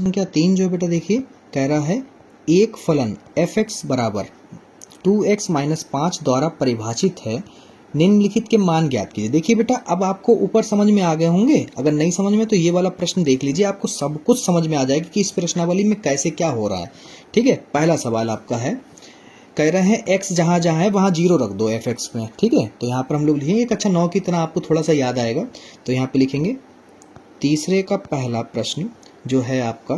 प्रश्न संख्या 3 जो बेटा देखिए कह रहा है एक फलन f(x) बराबर 2x माइनस 5 द्वारा परिभाषित है, निम्नलिखित के मान ज्ञात कीजिए। देखिए बेटा अब आपको ऊपर समझ में आ गए होंगे, अगर नहीं समझ में तो ये वाला प्रश्न देख लीजिए, आपको सब कुछ समझ में आ जाएगा कि इस प्रश्नावली में कैसे क्या हो रहा है। ठीक है, पहला सवाल आपका है, कह रहे हैं x जहाँ जहाँ है वहाँ 0 रख दो f(x) में। ठीक है, तो यहाँ पर हम लोग लिखेंगे एक अच्छा 9 की तरह, आपको थोड़ा सा याद आएगा। तो यहाँ पे लिखेंगे तीसरे का पहला प्रश्न जो है आपका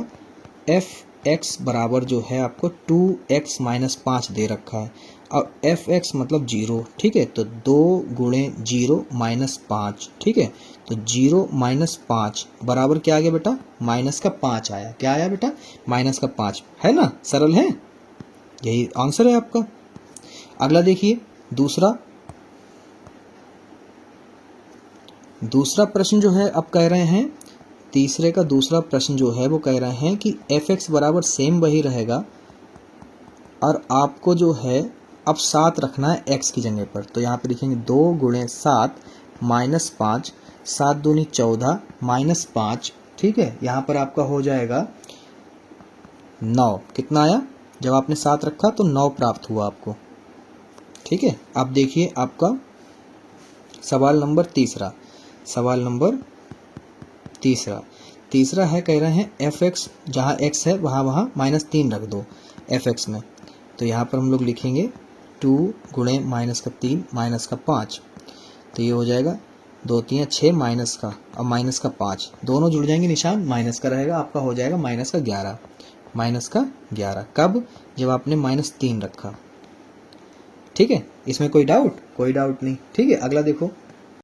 f(x) बराबर जो है आपको 2x माइनस 5 दे रखा है, और f(x) मतलब 0। ठीक है, तो 2 गुणे 0 माइनस 5। ठीक है, तो 0 माइनस 5 बराबर क्या आ गया बेटा, माइनस का 5 आया। क्या आया बेटा, माइनस का 5, है ना, सरल है, यही आंसर है आपका। अगला देखिए दूसरा प्रश्न जो है अब कह रहे हैं, तीसरे का दूसरा प्रश्न जो है वो कह रहे हैं कि f(x) बराबर सेम वही रहेगा और आपको जो है अब 7 रखना है x की जगह पर। तो यहाँ पे लिखेंगे 2 गुणे 7 माइनस 5, 7 दूनी 14 माइनस 5। ठीक है, यहाँ पर आपका हो जाएगा 9। कितना आया, जब आपने 7 रखा तो 9 प्राप्त हुआ आपको। ठीक है, अब देखिए आपका सवाल नंबर तीसरा है, कह रहे हैं f(x) जहाँ x है वहाँ माइनस 3 रख दो f(x) में। तो यहाँ पर हम लोग लिखेंगे 2 गुणे माइनस का 3 माइनस का 5, तो ये हो जाएगा 2 3 6 माइनस का, अब माइनस का 5, दोनों जुड़ जाएंगे, निशान माइनस का रहेगा, आपका हो जाएगा माइनस का 11। कब, जब आपने माइनस 3 रखा। ठीक है, इसमें कोई डाउट नहीं। ठीक है, अगला देखो